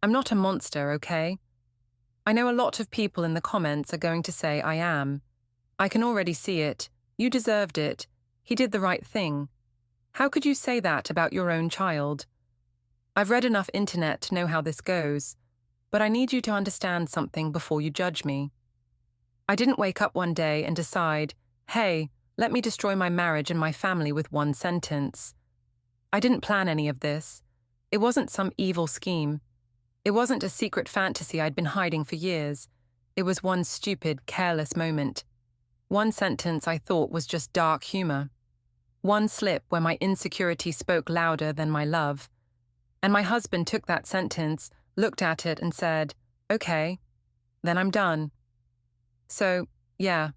I'm not a monster, okay? I know a lot of people in the comments are going to say I am. I can already see it. You deserved it. He did the right thing. How could you say that about your own child? I've read enough internet to know how this goes, but I need you to understand something before you judge me. I didn't wake up one day and decide, hey, let me destroy my marriage and my family with one sentence. I didn't plan any of this. It wasn't some evil scheme. It wasn't a secret fantasy I'd been hiding for years. It was one stupid, careless moment. One sentence I thought was just dark humor. One slip where my insecurity spoke louder than my love. And my husband took that sentence, looked at it and said, okay, then I'm done. So, yeah.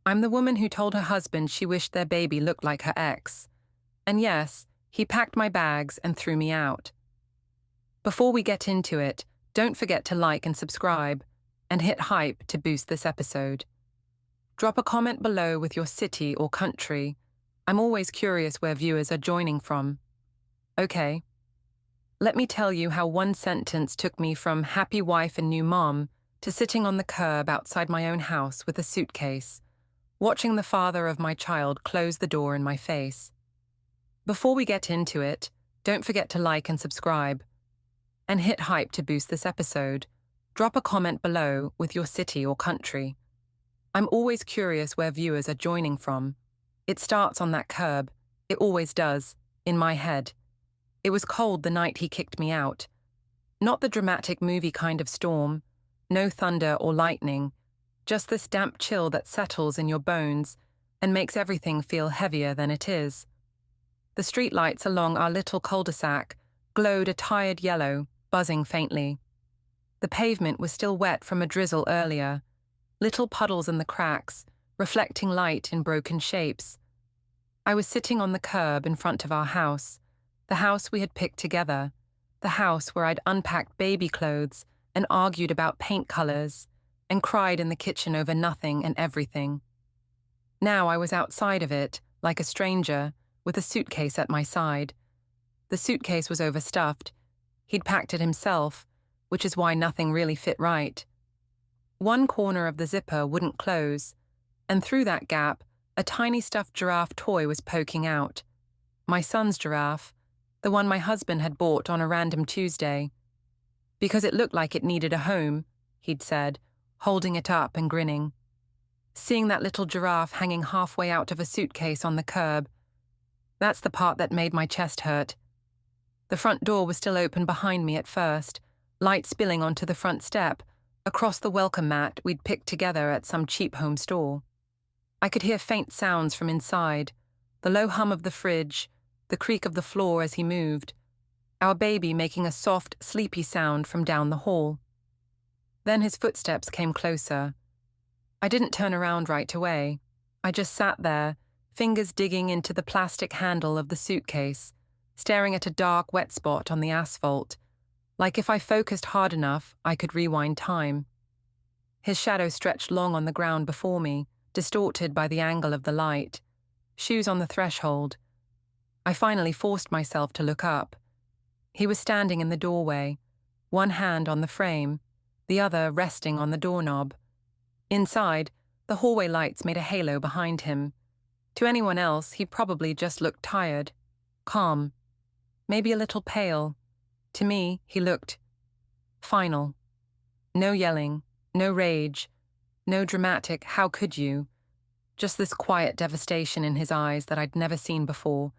I'm the woman who told her husband she wished their baby looked like her ex. And yes, he packed my bags and threw me out. Before we get into it, don't forget to like and subscribe, and hit hype to boost this episode. Drop a comment below with your city or country. I'm always curious where viewers are joining from. Okay. Let me tell you how one sentence took me from happy wife and new mom to sitting on the curb outside my own house with a suitcase, watching the father of my child close the door in my face. Before we get into it, don't forget to like and subscribe, and hit hype to boost this episode. Drop a comment below with your city or country. I'm always curious where viewers are joining from. It starts on that curb. It always does, in my head. It was cold the night he kicked me out. Not the dramatic movie kind of storm. No thunder or lightning. Just this damp chill that settles in your bones and makes everything feel heavier than it is. The streetlights along our little cul-de-sac glowed a tired yellow, buzzing faintly. The pavement was still wet from a drizzle earlier, little puddles in the cracks, reflecting light in broken shapes. I was sitting on the curb in front of our house, the house we had picked together, the house where I'd unpacked baby clothes and argued about paint colors and cried in the kitchen over nothing and everything. Now I was outside of it, like a stranger, with a suitcase at my side. The suitcase was overstuffed. He'd packed it himself, which is why nothing really fit right. One corner of the zipper wouldn't close, and through that gap, a tiny stuffed giraffe toy was poking out. My son's giraffe, the one my husband had bought on a random Tuesday. Because it looked like it needed a home, he'd said, holding it up and grinning. Seeing that little giraffe hanging halfway out of a suitcase on the curb, that's the part that made my chest hurt. The front door was still open behind me at first, light spilling onto the front step, across the welcome mat we'd picked together at some cheap home store. I could hear faint sounds from inside, the low hum of the fridge, the creak of the floor as he moved, our baby making a soft, sleepy sound from down the hall. Then his footsteps came closer. I didn't turn around right away. I just sat there, fingers digging into the plastic handle of the suitcase, staring at a dark, wet spot on the asphalt, like if I focused hard enough, I could rewind time. His shadow stretched long on the ground before me, distorted by the angle of the light. Shoes on the threshold. I finally forced myself to look up. He was standing in the doorway, one hand on the frame, the other resting on the doorknob. Inside, the hallway lights made a halo behind him. To anyone else, he probably just looked tired, calm, maybe a little pale. To me, he looked final. No yelling, no rage, no dramatic "how could you?" Just this quiet devastation in his eyes that I'd never seen before.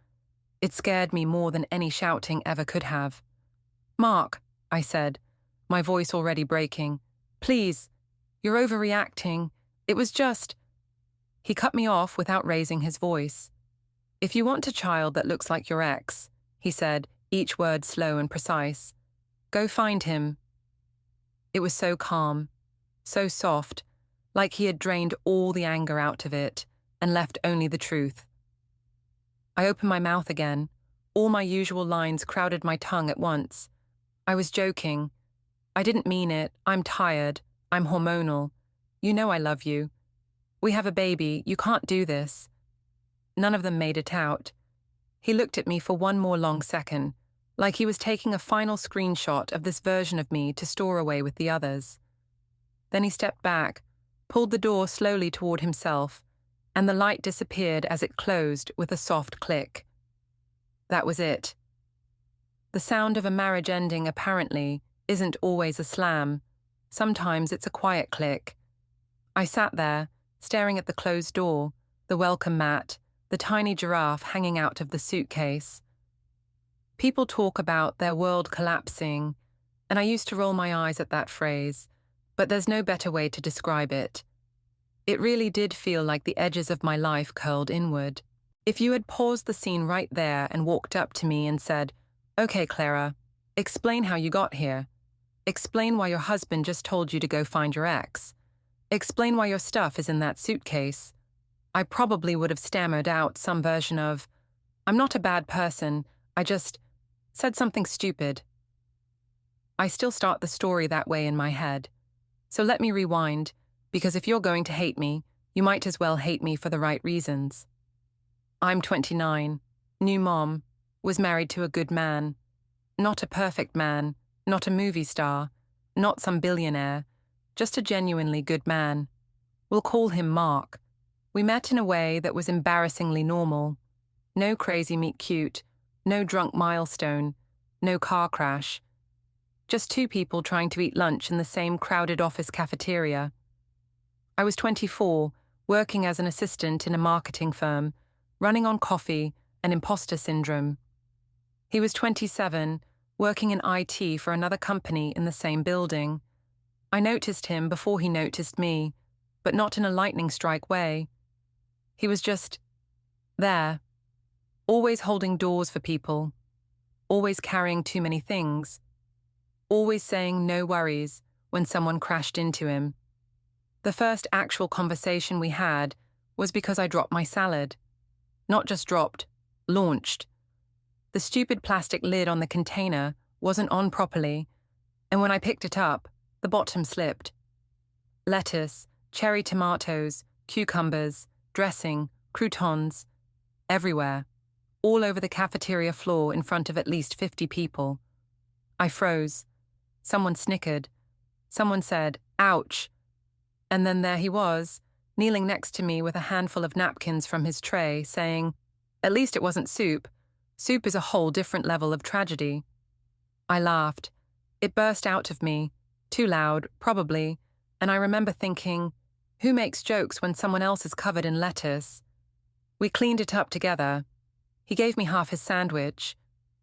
It scared me more than any shouting ever could have. "Mark," I said, my voice already breaking. "Please, you're overreacting. It was just—" He cut me off without raising his voice. "If you want a child that looks like your ex," he said, each word slow and precise, "go find him." It was so calm, so soft, like he had drained all the anger out of it and left only the truth. I opened my mouth again. All my usual lines crowded my tongue at once. I was joking. I didn't mean it. I'm tired. I'm hormonal. You know I love you. We have a baby. You can't do this. None of them made it out. He looked at me for one more long second, like he was taking a final screenshot of this version of me to store away with the others. Then he stepped back, pulled the door slowly toward himself, and the light disappeared as it closed with a soft click. That was it. The sound of a marriage ending, apparently, isn't always a slam. Sometimes it's a quiet click. I sat there, staring at the closed door, the welcome mat, the tiny giraffe hanging out of the suitcase. People talk about their world collapsing, and I used to roll my eyes at that phrase, but there's no better way to describe it. It really did feel like the edges of my life curled inward. If you had paused the scene right there and walked up to me and said, "Okay, Clara, explain how you got here. Explain why your husband just told you to go find your ex. Explain why your stuff is in that suitcase," I probably would have stammered out some version of, "I'm not a bad person, I just said something stupid." I still start the story that way in my head. So let me rewind, because if you're going to hate me, you might as well hate me for the right reasons. I'm 29, new mom, was married to a good man. Not a perfect man, not a movie star, not some billionaire, just a genuinely good man. We'll call him Mark. We met in a way that was embarrassingly normal. No crazy meet cute, no drunk milestone, no car crash. Just two people trying to eat lunch in the same crowded office cafeteria. I was 24, working as an assistant in a marketing firm, running on coffee and imposter syndrome. He was 27, working in IT for another company in the same building. I noticed him before he noticed me, but not in a lightning strike way. He was just there, always holding doors for people, always carrying too many things, always saying no worries when someone crashed into him. The first actual conversation we had was because I dropped my salad. Not just dropped, launched. The stupid plastic lid on the container wasn't on properly, and when I picked it up, the bottom slipped. Lettuce, cherry tomatoes, cucumbers, dressing, croutons, everywhere, all over the cafeteria floor in front of at least 50 people. I froze. Someone snickered. Someone said, "Ouch." And then there he was, kneeling next to me with a handful of napkins from his tray, saying, "At least it wasn't soup. Soup is a whole different level of tragedy." I laughed. It burst out of me, too loud, probably, and I remember thinking, who makes jokes when someone else is covered in lettuce? We cleaned it up together. He gave me half his sandwich.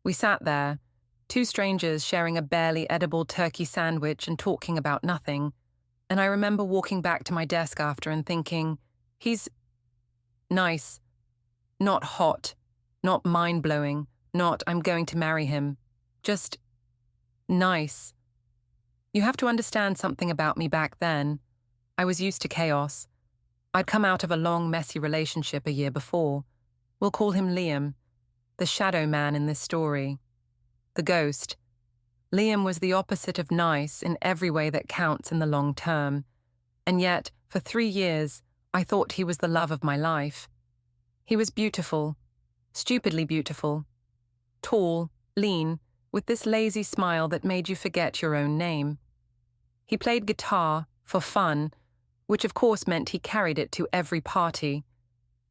We sat there, two strangers sharing a barely edible turkey sandwich and talking about nothing, and I remember walking back to my desk after and thinking, he's nice, not hot, not mind-blowing, not I'm going to marry him, just nice. You have to understand something about me back then. I was used to chaos. I'd come out of a long, messy relationship a year before. We'll call him Liam, the shadow man in this story. The ghost. Liam was the opposite of nice in every way that counts in the long term. And yet, for 3 years, I thought he was the love of my life. He was beautiful, stupidly beautiful. Tall, lean, with this lazy smile that made you forget your own name. He played guitar, for fun, which of course meant he carried it to every party.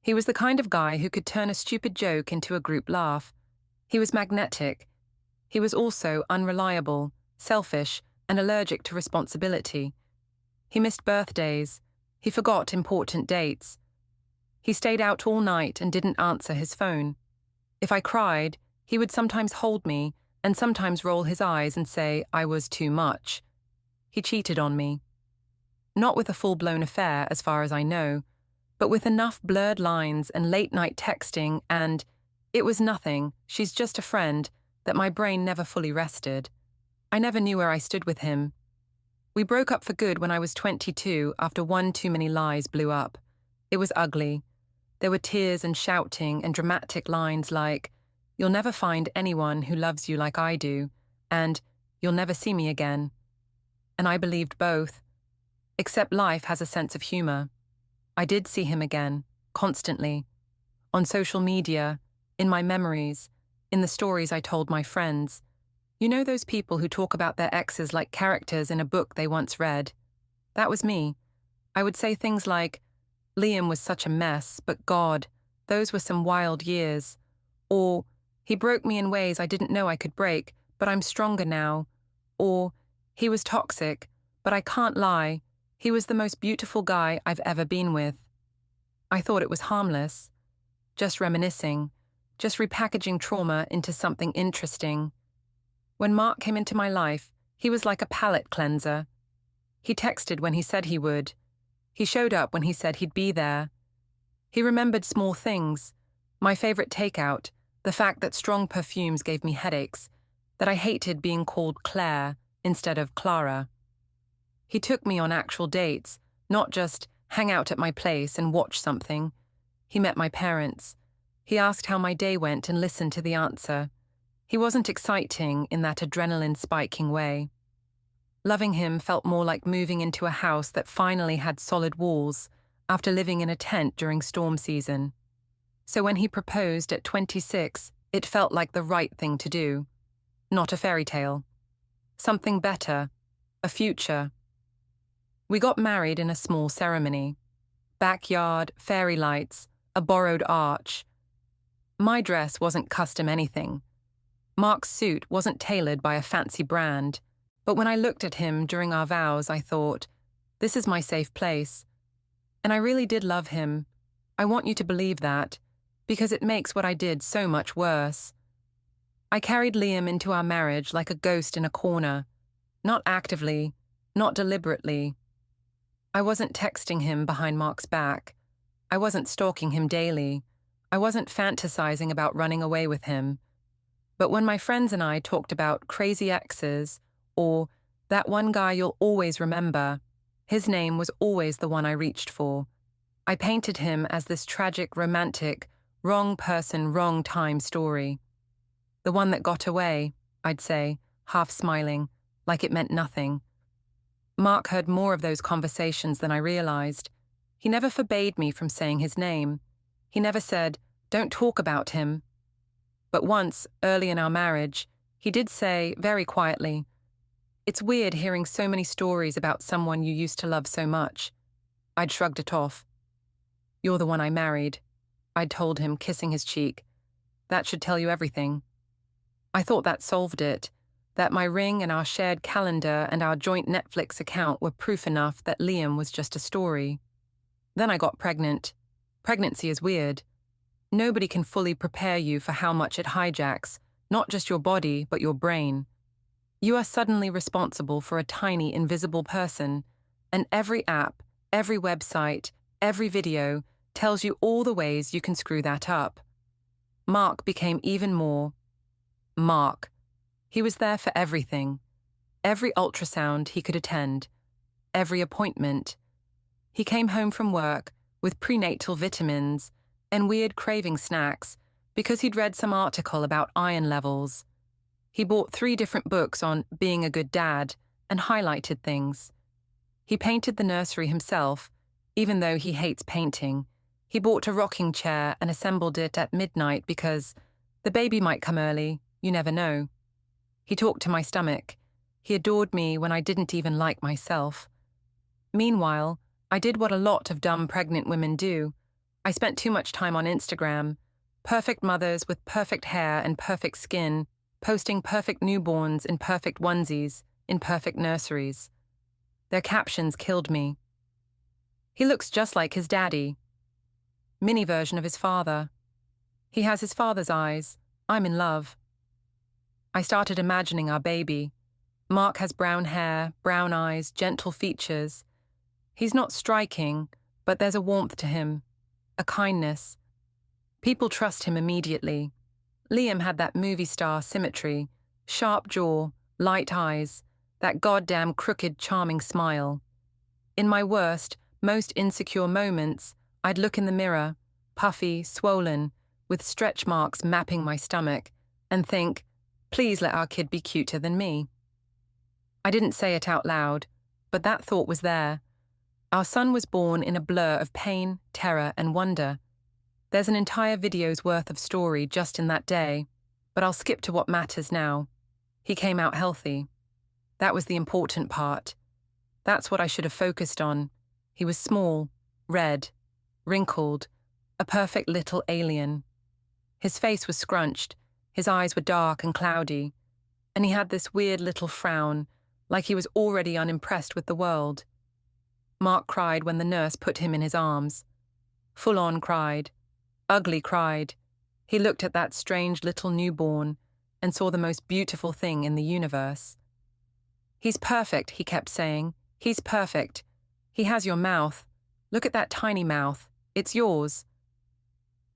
He was the kind of guy who could turn a stupid joke into a group laugh. He was magnetic. He was also unreliable, selfish, and allergic to responsibility. He missed birthdays. He forgot important dates. He stayed out all night and didn't answer his phone. If I cried, he would sometimes hold me and sometimes roll his eyes and say I was too much. He cheated on me. Not with a full-blown affair, as far as I know, but with enough blurred lines and late-night texting and, "It was nothing, she's just a friend," that my brain never fully rested. I never knew where I stood with him. We broke up for good when I was 22 after one too many lies blew up. It was ugly. There were tears and shouting and dramatic lines like, "You'll never find anyone who loves you like I do," and "You'll never see me again." And I believed both. Except life has a sense of humor. I did see him again, constantly. On social media, in my memories, in the stories I told my friends. You know those people who talk about their exes like characters in a book they once read? That was me. I would say things like, Liam was such a mess, but God, those were some wild years. Or, he broke me in ways I didn't know I could break, but I'm stronger now. Or, he was toxic, but I can't lie, he was the most beautiful guy I've ever been with. I thought it was harmless. Just reminiscing, just repackaging trauma into something interesting. When Mark came into my life, he was like a palate cleanser. He texted when he said he would. He showed up when he said he'd be there. He remembered small things. My favorite takeout, the fact that strong perfumes gave me headaches, that I hated being called Claire instead of Clara. He took me on actual dates, not just hang out at my place and watch something. He met my parents. He asked how my day went and listened to the answer. He wasn't exciting in that adrenaline-spiking way. Loving him felt more like moving into a house that finally had solid walls after living in a tent during storm season. So when he proposed at 26, it felt like the right thing to do. Not a fairy tale. Something better. A future. We got married in a small ceremony. Backyard, fairy lights, a borrowed arch. My dress wasn't custom anything. Mark's suit wasn't tailored by a fancy brand. But when I looked at him during our vows, I thought, this is my safe place. And I really did love him. I want you to believe that, because it makes what I did so much worse. I carried Liam into our marriage like a ghost in a corner. Not actively, not deliberately. I wasn't texting him behind Mark's back. I wasn't stalking him daily. I wasn't fantasizing about running away with him. But when my friends and I talked about crazy exes, or that one guy you'll always remember, his name was always the one I reached for. I painted him as this tragic, romantic, wrong person, wrong time story. The one that got away, I'd say, half smiling, like it meant nothing. Mark heard more of those conversations than I realized. He never forbade me from saying his name. He never said, don't talk about him. But once, early in our marriage, he did say, very quietly, it's weird hearing so many stories about someone you used to love so much. I'd shrugged it off. You're the one I married, I'd told him, kissing his cheek. That should tell you everything. I thought that solved it, that my ring and our shared calendar and our joint Netflix account were proof enough that Liam was just a story. Then I got pregnant. Pregnancy is weird. Nobody can fully prepare you for how much it hijacks, not just your body, but your brain. You are suddenly responsible for a tiny, invisible person, and every app, every website, every video tells you all the ways you can screw that up. Mark became even more Mark. He was there for everything. Every ultrasound he could attend. Every appointment. He came home from work with prenatal vitamins and weird craving snacks because he'd read some article about iron levels. He bought 3 different books on being a good dad and highlighted things. He painted the nursery himself, even though he hates painting. He bought a rocking chair and assembled it at midnight because the baby might come early, you never know. He talked to my stomach. He adored me when I didn't even like myself. Meanwhile, I did what a lot of dumb pregnant women do. I spent too much time on Instagram. Perfect mothers with perfect hair and perfect skin, posting perfect newborns in perfect onesies, in perfect nurseries. Their captions killed me. He looks just like his daddy. Mini version of his father. He has his father's eyes. I'm in love. I started imagining our baby. Mark has brown hair, brown eyes, gentle features. He's not striking, but there's a warmth to him, a kindness. People trust him immediately. Liam had that movie star symmetry, sharp jaw, light eyes, that goddamn crooked, charming smile. In my worst, most insecure moments, I'd look in the mirror, puffy, swollen, with stretch marks mapping my stomach, and think, please let our kid be cuter than me. I didn't say it out loud, but that thought was there. Our son was born in a blur of pain, terror, and wonder. There's an entire video's worth of story just in that day. But I'll skip to what matters now. He came out healthy. That was the important part. That's what I should have focused on. He was small, red, wrinkled, a perfect little alien. His face was scrunched, his eyes were dark and cloudy, and he had this weird little frown, like he was already unimpressed with the world. Mark cried when the nurse put him in his arms. Full-on cried. Ugly cried. He looked at that strange little newborn and saw the most beautiful thing in the universe. "He's perfect," he kept saying. "He's perfect. He has your mouth. Look at that tiny mouth. It's yours."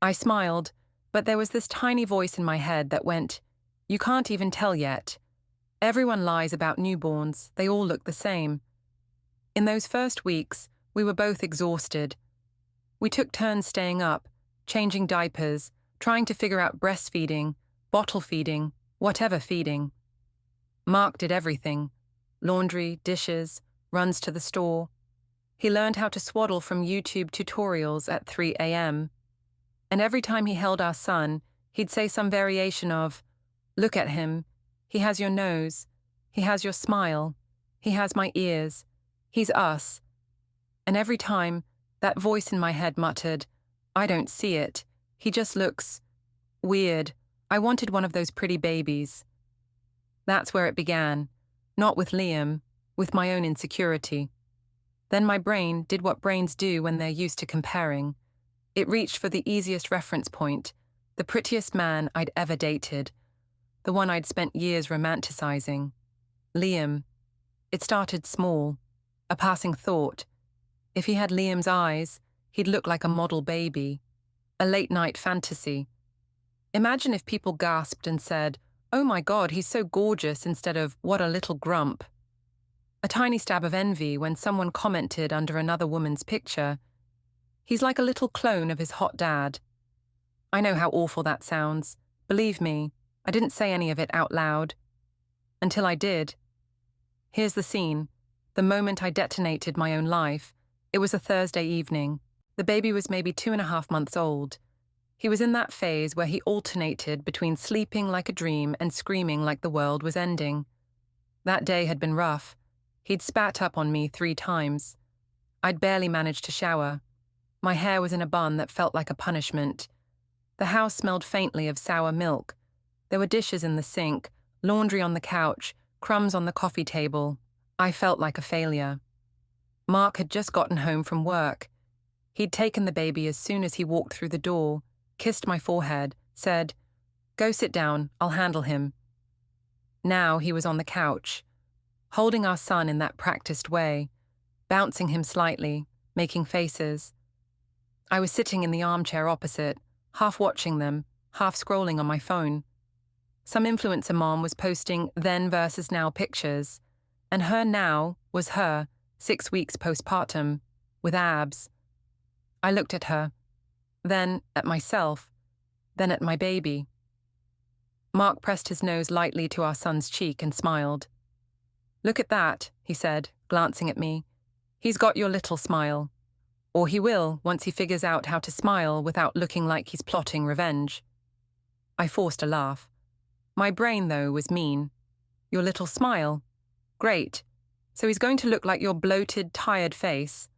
I smiled, but there was this tiny voice in my head that went, "You can't even tell yet. Everyone lies about newborns. They all look the same." In those first weeks, we were both exhausted. We took turns staying up, changing diapers, trying to figure out breastfeeding, bottle feeding, whatever feeding. Mark did everything: laundry, dishes, runs to the store. He learned how to swaddle from YouTube tutorials at 3 a.m. And every time he held our son, he'd say some variation of, "Look at him. He has your nose. He has your smile. He has my ears. He's us." And every time, that voice in my head muttered, "I don't see it. He just looks weird. I wanted one of those pretty babies." That's where it began. Not with Liam, with my own insecurity. Then my brain did what brains do when they're used to comparing. It reached for the easiest reference point, the prettiest man I'd ever dated, the one I'd spent years romanticizing. Liam. It started small, a passing thought. If he had Liam's eyes, he'd look like a model baby, a late-night fantasy. Imagine if people gasped and said, "Oh my God, he's so gorgeous," instead of, "What a little grump." A tiny stab of envy when someone commented under another woman's picture, "He's like a little clone of his hot dad." I know how awful that sounds. Believe me, I didn't say any of it out loud. Until I did. Here's the scene. The moment I detonated my own life. It was a Thursday evening. The baby was maybe 2.5 months old. He was in that phase where he alternated between sleeping like a dream and screaming like the world was ending. That day had been rough. He'd spat up on me 3 times. I'd barely managed to shower. My hair was in a bun that felt like a punishment. The house smelled faintly of sour milk. There were dishes in the sink, laundry on the couch, crumbs on the coffee table. I felt like a failure. Mark had just gotten home from work. He'd taken the baby as soon as he walked through the door, kissed my forehead, said, "Go sit down, I'll handle him." Now he was on the couch, holding our son in that practiced way, bouncing him slightly, making faces. I was sitting in the armchair opposite, half watching them, half scrolling on my phone. Some influencer mom was posting then versus now pictures, and her now was her, 6 weeks postpartum, with abs. I looked at her, then at myself, then at my baby. Mark pressed his nose lightly to our son's cheek and smiled. "Look at that," he said, glancing at me. "He's got your little smile. Or he will once he figures out how to smile without looking like he's plotting revenge." I forced a laugh. My brain, though, was mean. "Your little smile? Great. So he's going to look like your bloated, tired face."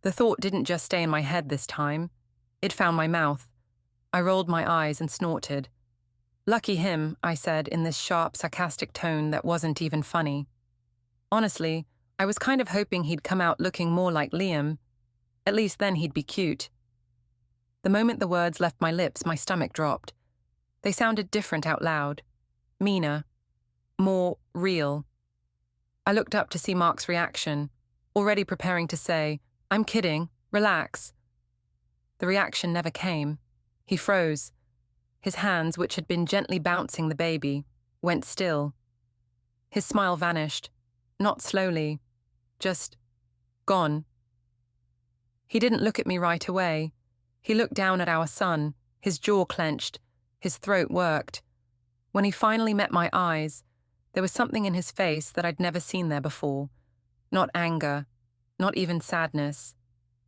The thought didn't just stay in my head this time. It found my mouth. I rolled my eyes and snorted. "Lucky him," I said in this sharp, sarcastic tone that wasn't even funny. Honestly, I was kind of hoping he'd come out looking more like Liam. At least then he'd be cute. The moment the words left my lips, my stomach dropped. They sounded different out loud. Meaner. More real. I looked up to see Mark's reaction, already preparing to say, "I'm kidding, relax." The reaction never came. He froze. His hands, which had been gently bouncing the baby, went still. His smile vanished, not slowly, just gone. He didn't look at me right away. He looked down at our son, his jaw clenched, his throat worked. When he finally met my eyes, there was something in his face that I'd never seen there before. Not anger, not even sadness,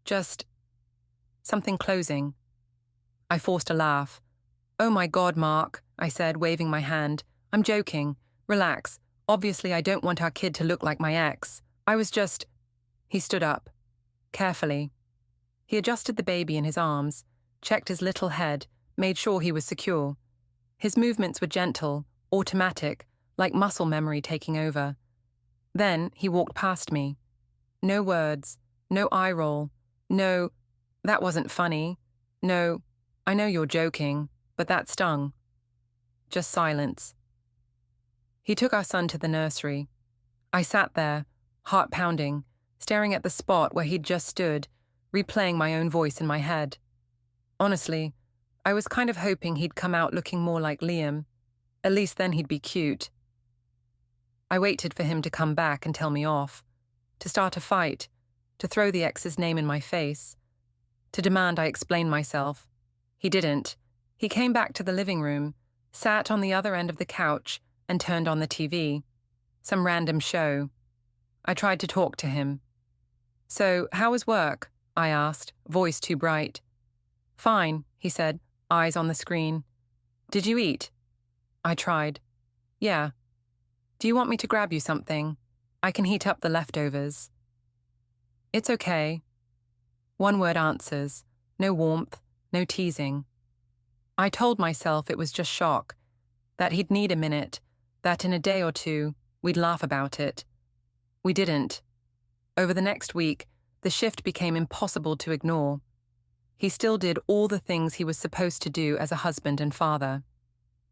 just something closing. I forced a laugh. "Oh my God, Mark, I said, waving my hand. I'm joking. Relax. Obviously, I don't want our kid to look like my ex. I was just... He stood up. Carefully. He adjusted the baby in his arms, checked his little head, made sure he was secure. His movements were gentle, automatic, like muscle memory taking over. Then he walked past me. No words, no eye roll, no, that wasn't funny, no, I know you're joking, but that stung. Just silence. He took our son to the nursery. I sat there, heart pounding, staring at the spot where he'd just stood, replaying my own voice in my head. Honestly, I was kind of hoping he'd come out looking more like Liam. At least then he'd be cute. I waited for him to come back and tell me off, to start a fight, to throw the ex's name in my face, to demand I explain myself. He didn't. He came back to the living room, sat on the other end of the couch, and turned on the TV. Some random show. I tried to talk to him. So, how was work? I asked, voice too bright. Fine, he said, eyes on the screen. Did you eat? I tried. Yeah. Do you want me to grab you something? I can heat up the leftovers. It's okay. One-word answers. No warmth, no teasing. I told myself it was just shock, that he'd need a minute, that in a day or two, we'd laugh about it. We didn't. Over the next week, the shift became impossible to ignore. He still did all the things he was supposed to do as a husband and father.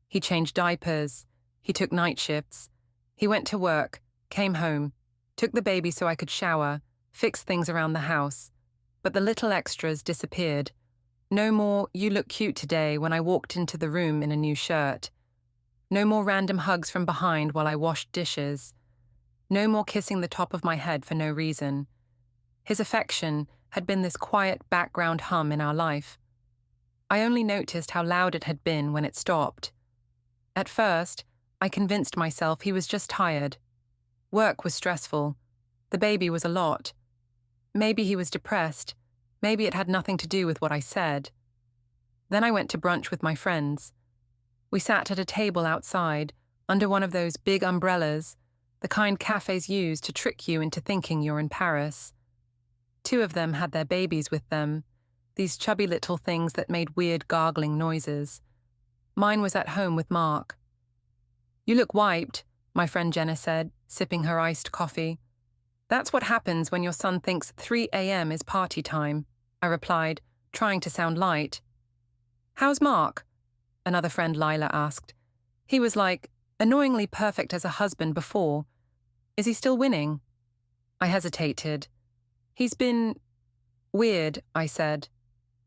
He changed diapers, he took night shifts, he went to work, came home, took the baby so I could shower, fixed things around the house, but the little extras disappeared. No more, you look cute today when I walked into the room in a new shirt. No more random hugs from behind while I washed dishes. No more kissing the top of my head for no reason. His affection had been this quiet background hum in our life. I only noticed how loud it had been when it stopped. At first, I convinced myself he was just tired. Work was stressful. The baby was a lot. Maybe he was depressed. Maybe it had nothing to do with what I said. Then I went to brunch with my friends. We sat at a table outside, under one of those big umbrellas, the kind cafes use to trick you into thinking you're in Paris. Two of them had their babies with them, these chubby little things that made weird gargling noises. Mine was at home with Mark. You look wiped, my friend Jenna said, sipping her iced coffee. That's what happens when your son thinks 3 a.m. is party time, I replied, trying to sound light. How's Mark? Another friend Lila asked. He was like, annoyingly perfect as a husband before. Is he still winning? I hesitated. He's been... weird, I said.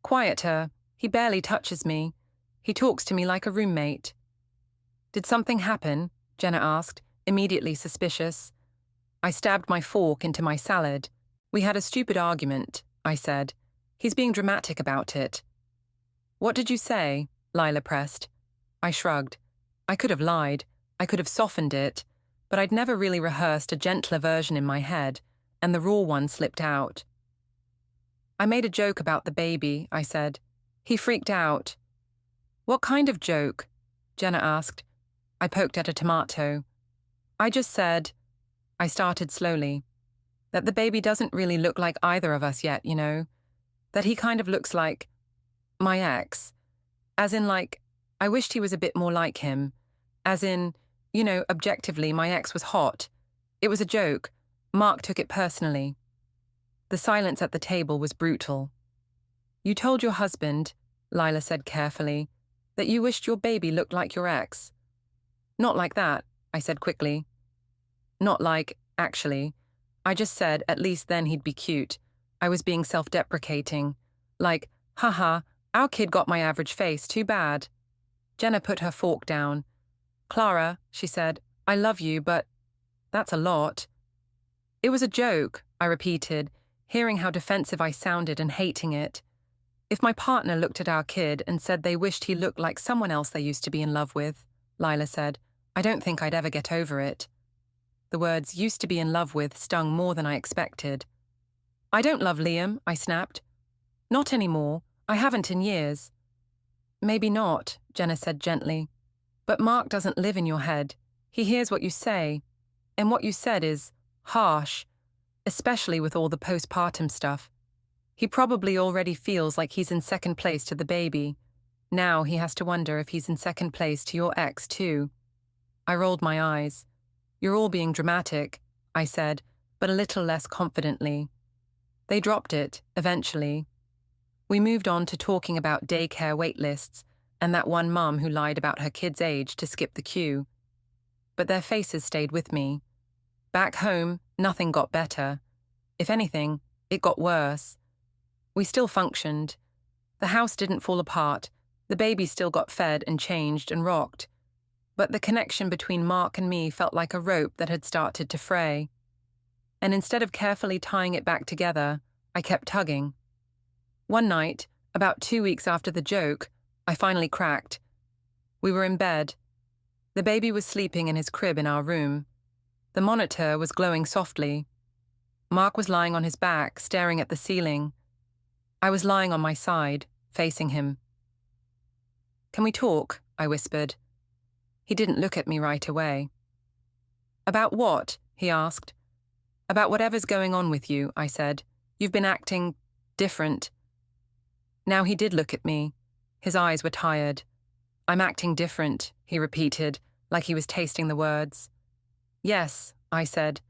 Quieter. He barely touches me. He talks to me like a roommate. Did something happen? Jenna asked, immediately suspicious. I stabbed my fork into my salad. We had a stupid argument, I said. He's being dramatic about it. What did you say? Lila pressed. I shrugged. I could have lied. I could have softened it. But I'd never really rehearsed a gentler version in my head, and the raw one slipped out. I made a joke about the baby, I said. He freaked out. What kind of joke? Jenna asked. I poked at a tomato. I just said, I started slowly, that the baby doesn't really look like either of us yet, you know, that he kind of looks like my ex, as in like, I wished he was a bit more like him, as in, you know, objectively, my ex was hot. It was a joke. Mark took it personally. The silence at the table was brutal. You told your husband, Lila said carefully, that you wished your baby looked like your ex. Not like that, I said quickly. Not like, actually. I just said at least then he'd be cute. I was being self-deprecating. Like, haha, our kid got my average face, too bad. Jenna put her fork down. Clara, she said, I love you, but that's a lot. It was a joke, I repeated, hearing how defensive I sounded and hating it. If my partner looked at our kid and said they wished he looked like someone else they used to be in love with, Lila said, I don't think I'd ever get over it. The words used to be in love with stung more than I expected. I don't love Liam, I snapped. Not anymore. I haven't in years. Maybe not, Jenna said gently. But Mark doesn't live in your head. He hears what you say. And what you said is harsh, especially with all the postpartum stuff. He probably already feels like he's in second place to the baby. Now he has to wonder if he's in second place to your ex, too. I rolled my eyes. You're all being dramatic, I said, but a little less confidently. They dropped it, eventually. We moved on to talking about daycare wait lists and that one mum who lied about her kid's age to skip the queue. But their faces stayed with me. Back home, nothing got better. If anything, it got worse. We still functioned. The house didn't fall apart. The baby still got fed and changed and rocked. But the connection between Mark and me felt like a rope that had started to fray. And instead of carefully tying it back together, I kept tugging. One night, about 2 weeks after the joke, I finally cracked. We were in bed. The baby was sleeping in his crib in our room. The monitor was glowing softly. Mark was lying on his back, staring at the ceiling. I was lying on my side, facing him. "Can we talk?" I whispered. He didn't look at me right away. "About what?" he asked. "About whatever's going on with you," I said. "You've been acting different." Now he did look at me. His eyes were tired. "I'm acting different," he repeated, like he was tasting the words. "Yes," I said.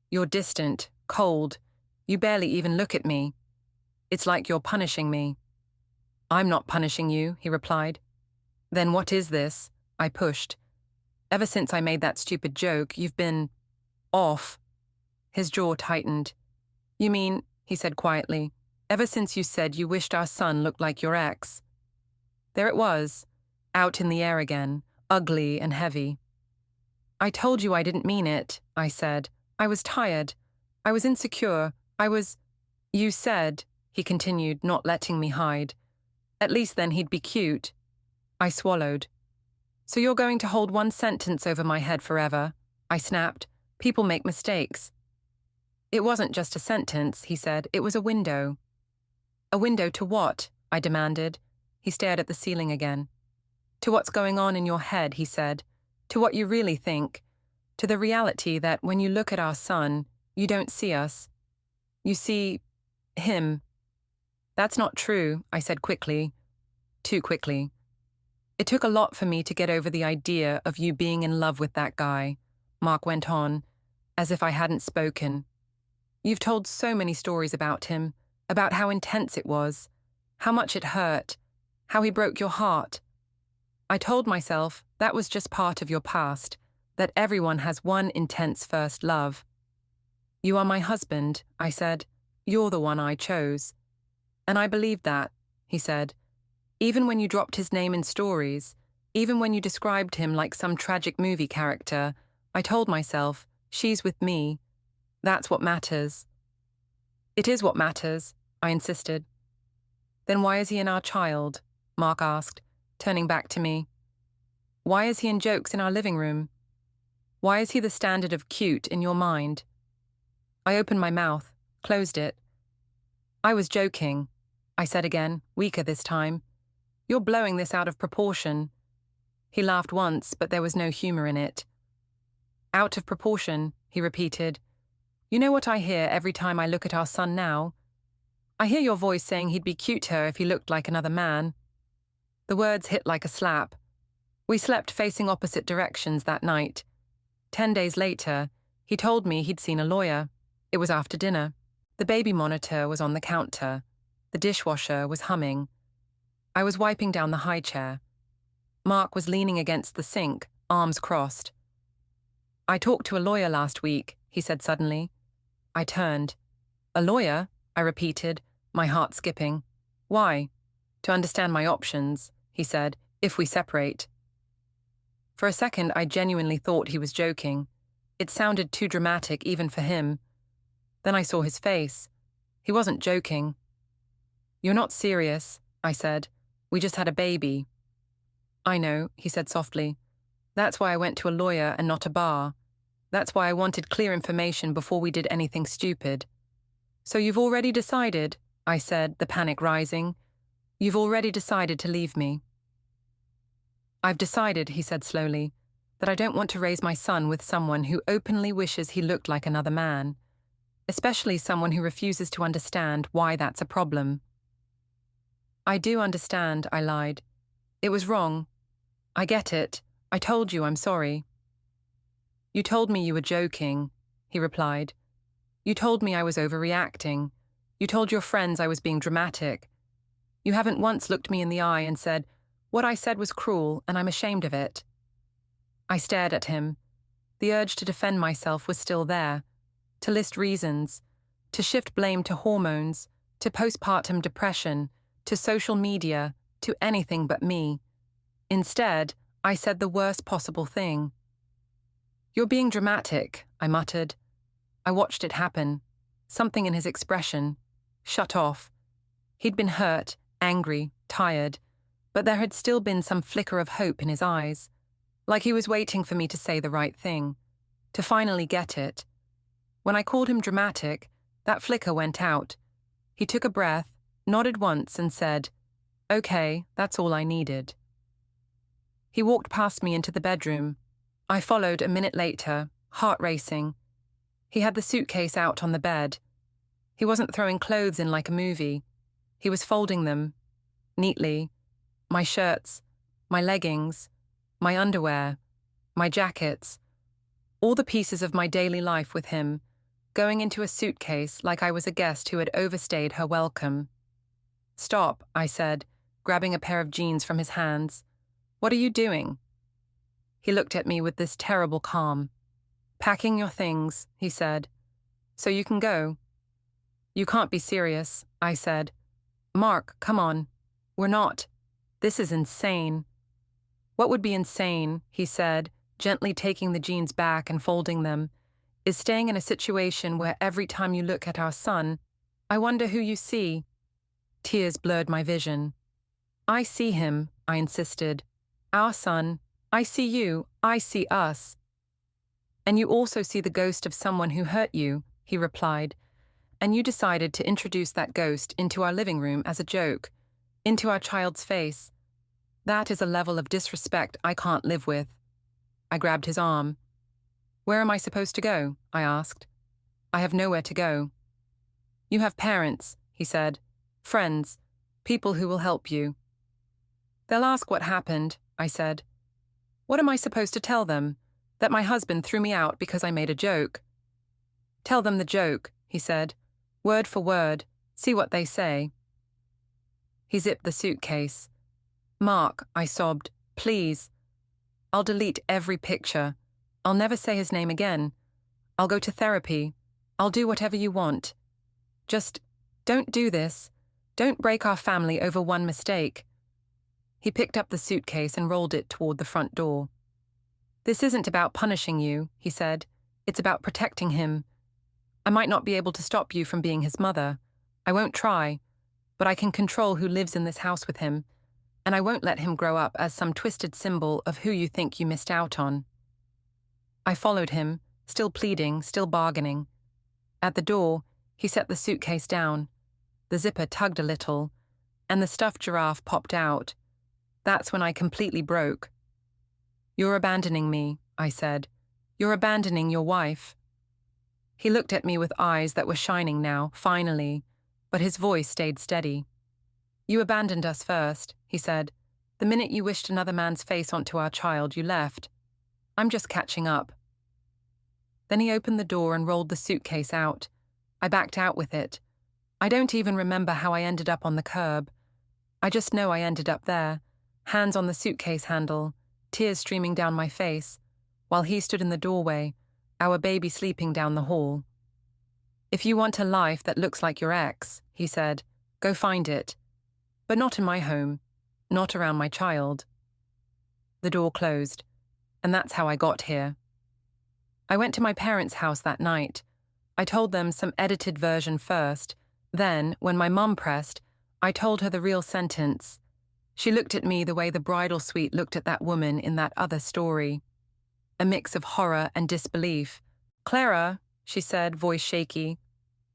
"You're distant, cold. You barely even look at me. It's like you're punishing me." "I'm not punishing you," he replied. "Then what is this?" I pushed. "Ever since I made that stupid joke, you've been off." His jaw tightened. "You mean," he said quietly, "ever since you said you wished our son looked like your ex?" There it was, out in the air again, ugly and heavy. "I told you I didn't mean it," I said. "I was tired. I was insecure. You said," he continued, not letting me hide. "At least then he'd be cute." I swallowed. "So you're going to hold one sentence over my head forever?" I snapped. "People make mistakes." "It wasn't just a sentence," he said. "It was a window." "A window to what?" I demanded. He stared at the ceiling again. "To what's going on in your head," he said. "To what you really think. To the reality that when you look at our son, you don't see us. You see him." "That's not true," I said quickly. Too quickly. "It took a lot for me to get over the idea of you being in love with that guy," Mark went on, as if I hadn't spoken. "You've told so many stories about him, about how intense it was, how much it hurt, how he broke your heart. I told myself that was just part of your past, that everyone has one intense first love. You are my husband," I said. "You're the one I chose." "And I believed that," he said. "Even when you dropped his name in stories, even when you described him like some tragic movie character, I told myself, she's with me. That's what matters." "It is what matters," I insisted. "Then why is he in our child?" Mark asked, turning back to me. "Why is he in jokes in our living room? Why is he the standard of cute in your mind?" I opened my mouth, closed it. "I was joking," I said again, weaker this time. "You're blowing this out of proportion." He laughed once, but there was no humor in it. "Out of proportion," he repeated. "You know what I hear every time I look at our son now? I hear your voice saying he'd be cuter if he looked like another man." The words hit like a slap. We slept facing opposite directions that night. 10 days later, he told me he'd seen a lawyer. It was after dinner. The baby monitor was on the counter. The dishwasher was humming. I was wiping down the high chair. Mark was leaning against the sink, arms crossed. "I talked to a lawyer last week," he said suddenly. I turned. "A lawyer?" I repeated, my heart skipping. "Why?" "To understand my options," he said, "if we separate." For a second, I genuinely thought he was joking. It sounded too dramatic even for him. Then I saw his face. He wasn't joking. "You're not serious," I said. "We just had a baby." "I know," he said softly. "That's why I went to a lawyer and not a bar. That's why I wanted clear information before we did anything stupid." "So you've already decided," I said, the panic rising. "You've already decided to leave me." I've decided, he said slowly, that I don't want to raise my son with someone who openly wishes he looked like another man, especially someone who refuses to understand why that's a problem. I do understand, I lied. It was wrong. I get it. I told you I'm sorry. You told me you were joking, he replied. You told me I was overreacting. You told your friends I was being dramatic. You haven't once looked me in the eye and said, what I said was cruel and I'm ashamed of it. I stared at him. The urge to defend myself was still there, to list reasons, to shift blame to hormones, to postpartum depression, to social media, to anything but me. Instead, I said the worst possible thing. You're being dramatic, I muttered. I watched it happen. Something in his expression. Shut off. He'd been hurt, angry, tired, but there had still been some flicker of hope in his eyes, like he was waiting for me to say the right thing, to finally get it. When I called him dramatic, that flicker went out. He took a breath, nodded once and said, okay, that's all I needed. He walked past me into the bedroom. I followed a minute later, heart racing. He had the suitcase out on the bed. He wasn't throwing clothes in like a movie. He was folding them, neatly. My shirts, my leggings, my underwear, my jackets, all the pieces of my daily life with him, going into a suitcase like I was a guest who had overstayed her welcome. Stop, I said, grabbing a pair of jeans from his hands. What are you doing? He looked at me with this terrible calm. Packing your things, he said, so you can go. You can't be serious, I said. Mark, come on. We're not. This is insane. What would be insane, he said, gently taking the jeans back and folding them, is staying in a situation where every time you look at our son, I wonder who you see. Tears blurred my vision. I see him, I insisted. Our son. I see you. I see us. And you also see the ghost of someone who hurt you, he replied, and you decided to introduce that ghost into our living room as a joke, into our child's face. That is a level of disrespect I can't live with. I grabbed his arm. Where am I supposed to go? I asked. I have nowhere to go. You have parents, he said, friends, people who will help you. They'll ask what happened, I said. What am I supposed to tell them? That my husband threw me out because I made a joke. Tell them the joke, he said, word for word, see what they say. He zipped the suitcase. Mark, I sobbed, please. I'll delete every picture. I'll never say his name again. I'll go to therapy. I'll do whatever you want. Just don't do this. Don't break our family over one mistake. He picked up the suitcase and rolled it toward the front door. This isn't about punishing you, he said. It's about protecting him. I might not be able to stop you from being his mother. I won't try, but I can control who lives in this house with him, and I won't let him grow up as some twisted symbol of who you think you missed out on. I followed him, still pleading, still bargaining. At the door, he set the suitcase down. The zipper tugged a little, and the stuffed giraffe popped out. That's when I completely broke. You're abandoning me, I said. You're abandoning your wife. He looked at me with eyes that were shining now, finally, but his voice stayed steady. You abandoned us first, he said. The minute you wished another man's face onto our child, you left. I'm just catching up. Then he opened the door and rolled the suitcase out. I backed out with it. I don't even remember how I ended up on the curb. I just know I ended up there, hands on the suitcase handle, tears streaming down my face, while he stood in the doorway, our baby sleeping down the hall. If you want a life that looks like your ex, he said, go find it. But not in my home, not around my child. The door closed, and that's how I got here. I went to my parents' house that night. I told them some edited version first. Then, when my mum pressed, I told her the real sentence. She looked at me the way the bridal suite looked at that woman in that other story. A mix of horror and disbelief. Clara, she said, voice shaky,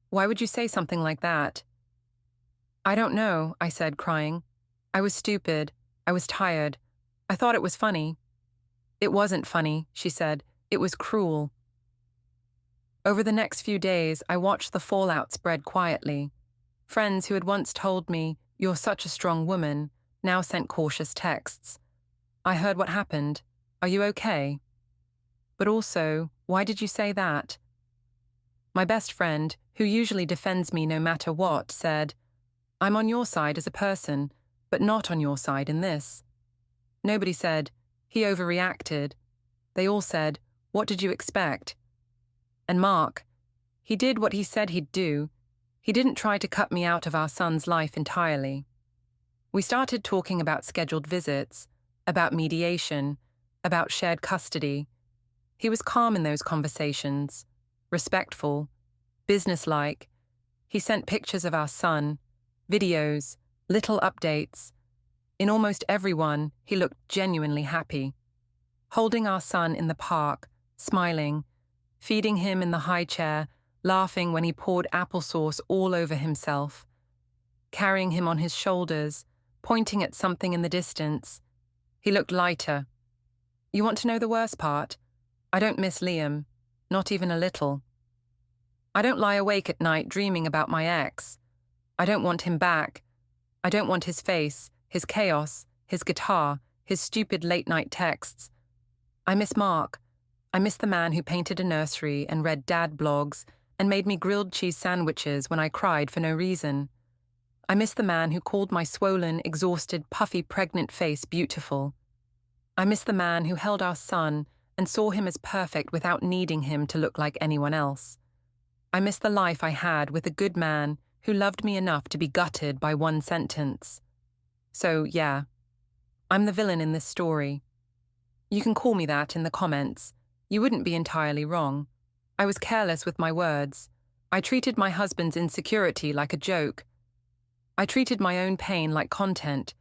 why would you say something like that? I don't know, I said, crying. I was stupid. I was tired. I thought it was funny. It wasn't funny, she said. It was cruel. Over the next few days, I watched the fallout spread quietly. Friends who had once told me, "You're such a strong woman," now sent cautious texts. I heard what happened. Are you okay? But also, why did you say that? My best friend, who usually defends me no matter what, said, I'm on your side as a person, but not on your side in this. Nobody said, he overreacted. They all said, what did you expect? And Mark, he did what he said he'd do. He didn't try to cut me out of our son's life entirely. We started talking about scheduled visits, about mediation, about shared custody. He was calm in those conversations, respectful, businesslike. He sent pictures of our son, videos, little updates. In almost every one, he looked genuinely happy. Holding our son in the park, smiling, feeding him in the high chair, laughing when he poured applesauce all over himself, carrying him on his shoulders, pointing at something in the distance. He looked lighter. You want to know the worst part? I don't miss Liam, not even a little. I don't lie awake at night dreaming about my ex. I don't want him back. I don't want his face, his chaos, his guitar, his stupid late-night texts. I miss Mark. I miss the man who painted a nursery and read dad blogs and made me grilled cheese sandwiches when I cried for no reason. I miss the man who called my swollen, exhausted, puffy, pregnant face beautiful. I miss the man who held our son and saw him as perfect without needing him to look like anyone else. I miss the life I had with a good man who loved me enough to be gutted by one sentence. So, yeah, I'm the villain in this story. You can call me that in the comments. You wouldn't be entirely wrong. I was careless with my words. I treated my husband's insecurity like a joke. I treated my own pain like content.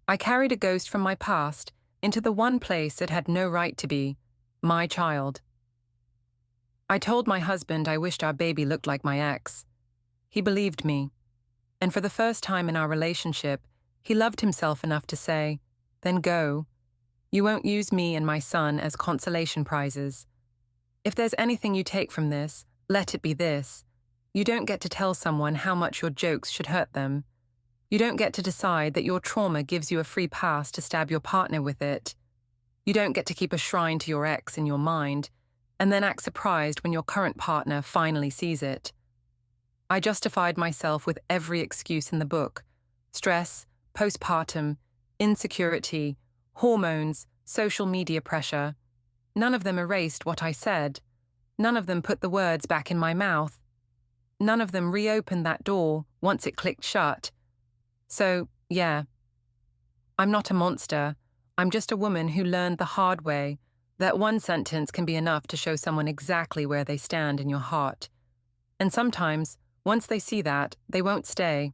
I carried a ghost from my past into the one place it had no right to be, my child. I told my husband I wished our baby looked like my ex. He believed me. And for the first time in our relationship, he loved himself enough to say, then go. You won't use me and my son as consolation prizes. If there's anything you take from this, let it be this. You don't get to tell someone how much your jokes should hurt them. You don't get to decide that your trauma gives you a free pass to stab your partner with it. You don't get to keep a shrine to your ex in your mind, and then act surprised when your current partner finally sees it. I justified myself with every excuse in the book: stress, postpartum, insecurity, hormones, social media pressure. None of them erased what I said. None of them put the words back in my mouth. None of them reopened that door once it clicked shut. So, yeah, I'm not a monster. I'm just a woman who learned the hard way that one sentence can be enough to show someone exactly where they stand in your heart. And sometimes, once they see that, they won't stay.